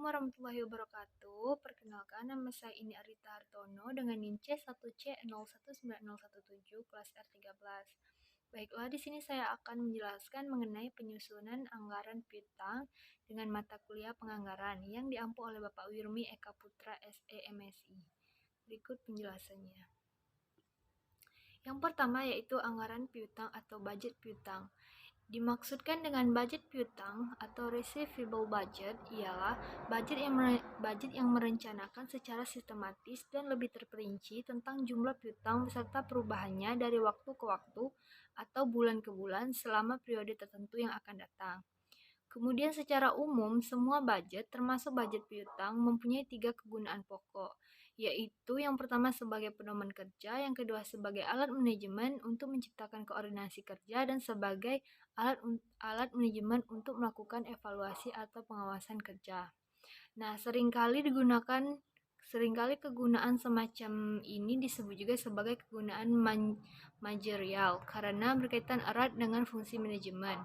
warahmatullahi wabarakatuh. Perkenalkan, nama saya ini Arita Hartono dengan NIM C1C019017 kelas R13. Baiklah, di sini saya akan menjelaskan mengenai penyusunan anggaran piutang dengan mata kuliah penganggaran yang diampu oleh Bapak Wirmi Eka Putra SE MSI. Berikut penjelasannya. Yang pertama yaitu anggaran piutang atau budget piutang. Dimaksudkan dengan budget piutang atau receivable budget ialah budget yang merencanakan secara sistematis dan lebih terperinci tentang jumlah piutang beserta perubahannya dari waktu ke waktu atau bulan ke bulan selama periode tertentu yang akan datang. Kemudian secara umum, semua budget, termasuk budget piutang, mempunyai 3 kegunaan pokok, yaitu yang pertama sebagai pedoman kerja, yang kedua sebagai alat manajemen untuk menciptakan koordinasi kerja, dan sebagai alat manajemen untuk melakukan evaluasi atau pengawasan kerja. Nah, seringkali kegunaan semacam ini disebut juga sebagai kegunaan manajerial karena berkaitan erat dengan fungsi manajemen.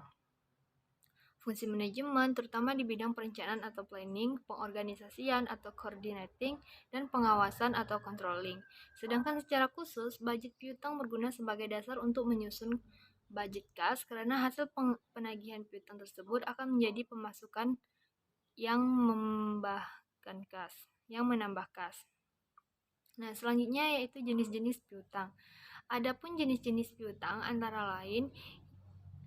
Fungsi manajemen terutama di bidang perencanaan atau planning, pengorganisasian atau coordinating, dan pengawasan atau controlling. Sedangkan secara khusus, budget piutang berguna sebagai dasar untuk menyusun budget kas karena hasil penagihan piutang tersebut akan menjadi pemasukan yang menambah kas. Nah, selanjutnya yaitu jenis-jenis piutang. Adapun jenis-jenis piutang antara lain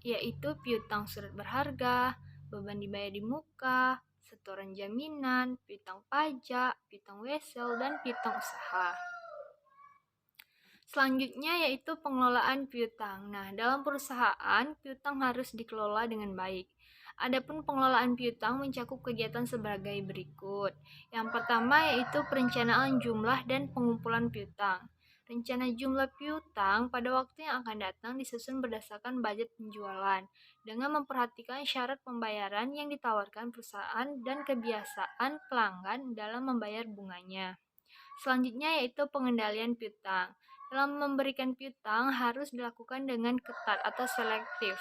yaitu piutang surat berharga, beban dibayar di muka, setoran jaminan, piutang pajak, piutang wesel, dan piutang usaha. Selanjutnya yaitu pengelolaan piutang. Nah, dalam perusahaan, piutang harus dikelola dengan baik. Adapun pengelolaan piutang mencakup kegiatan sebagai berikut. Yang pertama yaitu perencanaan jumlah dan pengumpulan piutang. Rencana jumlah piutang pada waktu yang akan datang disusun berdasarkan budget penjualan dengan memperhatikan syarat pembayaran yang ditawarkan perusahaan dan kebiasaan pelanggan dalam membayar bunganya. Selanjutnya yaitu pengendalian piutang. Dalam memberikan piutang harus dilakukan dengan ketat atau selektif,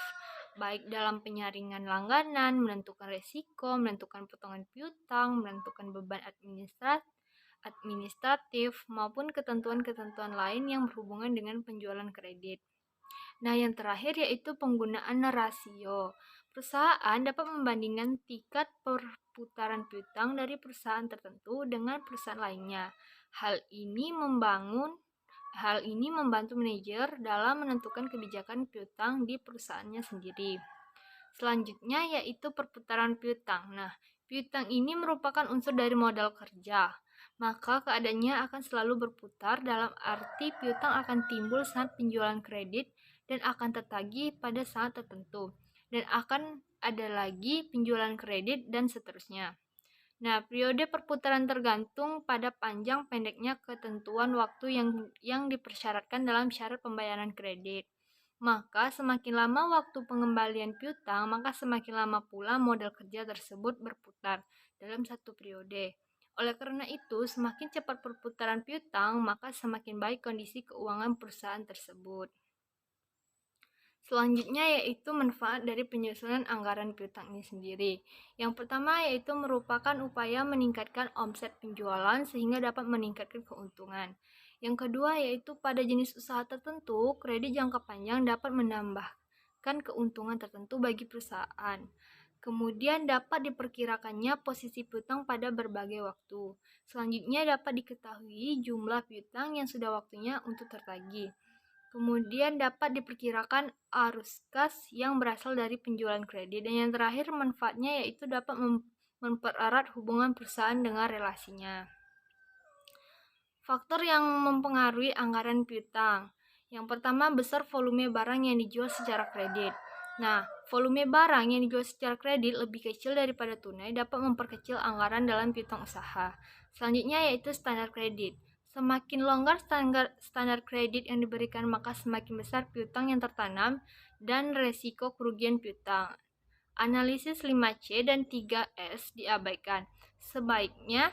baik dalam penyaringan langganan, menentukan resiko, menentukan potongan piutang, menentukan beban administratif, maupun ketentuan-ketentuan lain yang berhubungan dengan penjualan kredit. Nah, yang terakhir yaitu penggunaan rasio. Perusahaan dapat membandingkan tingkat perputaran piutang dari perusahaan tertentu dengan perusahaan lainnya. Hal ini membantu manajer dalam menentukan kebijakan piutang di perusahaannya sendiri. Selanjutnya yaitu perputaran piutang. Nah, piutang ini merupakan unsur dari modal kerja. Maka keadaannya akan selalu berputar dalam arti piutang akan timbul saat penjualan kredit dan akan tertagih pada saat tertentu. Dan akan ada lagi penjualan kredit dan seterusnya. Nah, periode perputaran tergantung pada panjang pendeknya ketentuan waktu yang dipersyaratkan dalam syarat pembayaran kredit. Maka semakin lama waktu pengembalian piutang, maka semakin lama pula modal kerja tersebut berputar dalam satu periode. Oleh karena itu, semakin cepat perputaran piutang, maka semakin baik kondisi keuangan perusahaan tersebut. Selanjutnya yaitu manfaat dari penyusunan anggaran piutang ini sendiri. Yang pertama yaitu merupakan upaya meningkatkan omset penjualan sehingga dapat meningkatkan keuntungan. Yang kedua yaitu pada jenis usaha tertentu, kredit jangka panjang dapat menambahkan keuntungan tertentu bagi perusahaan. Kemudian dapat diperkirakannya posisi piutang pada berbagai waktu. Selanjutnya dapat diketahui jumlah piutang yang sudah waktunya untuk tertagih. Kemudian dapat diperkirakan arus kas yang berasal dari penjualan kredit. Dan yang terakhir manfaatnya yaitu dapat mempererat hubungan perusahaan dengan relasinya. Faktor yang mempengaruhi anggaran piutang. Yang pertama, besar volume barang yang dijual secara kredit. Nah, volume barang yang dijual secara kredit lebih kecil daripada tunai dapat memperkecil anggaran dalam piutang usaha. Selanjutnya yaitu standar kredit. Semakin longgar standar kredit yang diberikan, maka semakin besar piutang yang tertanam dan resiko kerugian piutang. Analisis 5C dan 3S diabaikan. Sebaliknya,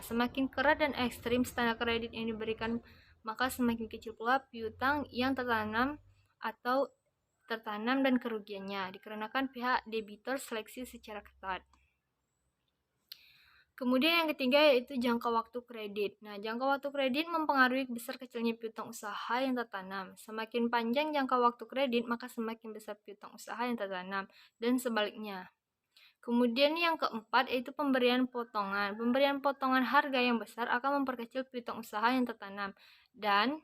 semakin kerat dan ekstrim standar kredit yang diberikan, maka semakin kecil pula piutang yang tertanam dan kerugiannya, dikarenakan pihak debitur seleksi secara ketat. Kemudian yang ketiga yaitu jangka waktu kredit. Nah, jangka waktu kredit mempengaruhi besar kecilnya piutang usaha yang tertanam. Semakin panjang jangka waktu kredit, maka semakin besar piutang usaha yang tertanam, dan sebaliknya. Kemudian yang keempat yaitu pemberian potongan. Pemberian potongan harga yang besar akan memperkecil piutang usaha yang tertanam, dan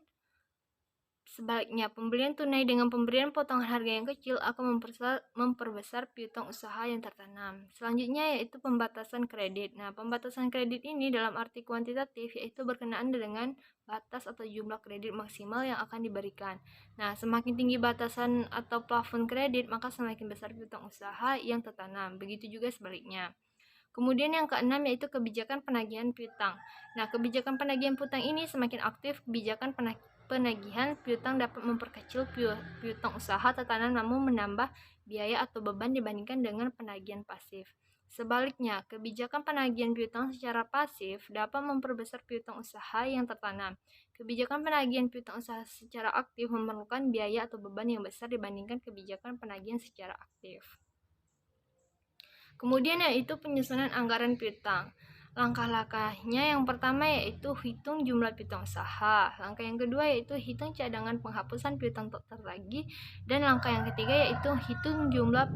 sebaliknya, pembelian tunai dengan pemberian potongan harga yang kecil akan memperbesar piutang usaha yang tertanam. Selanjutnya yaitu pembatasan kredit. Nah, pembatasan kredit ini dalam arti kuantitatif yaitu berkenaan dengan batas atau jumlah kredit maksimal yang akan diberikan. Nah, semakin tinggi batasan atau plafon kredit, maka semakin besar piutang usaha yang tertanam. Begitu juga sebaliknya. Kemudian yang keenam yaitu kebijakan penagihan piutang. Nah, kebijakan penagihan piutang ini semakin aktif, kebijakan penagihan piutang dapat memperkecil piutang usaha tertanam namun menambah biaya atau beban dibandingkan dengan penagihan pasif. Sebaliknya, kebijakan penagihan piutang secara pasif dapat memperbesar piutang usaha yang tertanam. Kebijakan penagihan piutang usaha secara aktif memerlukan biaya atau beban yang besar dibandingkan kebijakan penagihan secara aktif. Kemudian yaitu penyusunan anggaran piutang. Langkah-langkahnya yang pertama yaitu hitung jumlah piutang usaha. Langkah yang kedua yaitu hitung cadangan penghapusan piutang tak tertagih. Dan langkah yang ketiga yaitu hitung jumlah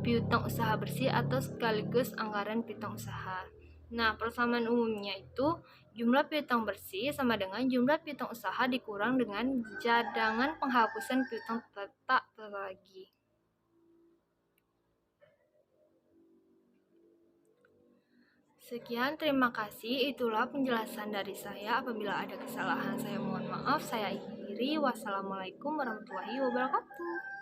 piutang usaha bersih atau sekaligus anggaran piutang usaha. Nah, persamaan umumnya itu jumlah piutang bersih sama dengan jumlah piutang usaha dikurang dengan cadangan penghapusan piutang tak tertagih. Sekian, terima kasih. Itulah penjelasan dari saya. Apabila ada kesalahan, saya mohon maaf. Saya akhiri. Wassalamualaikum warahmatullahi wabarakatuh.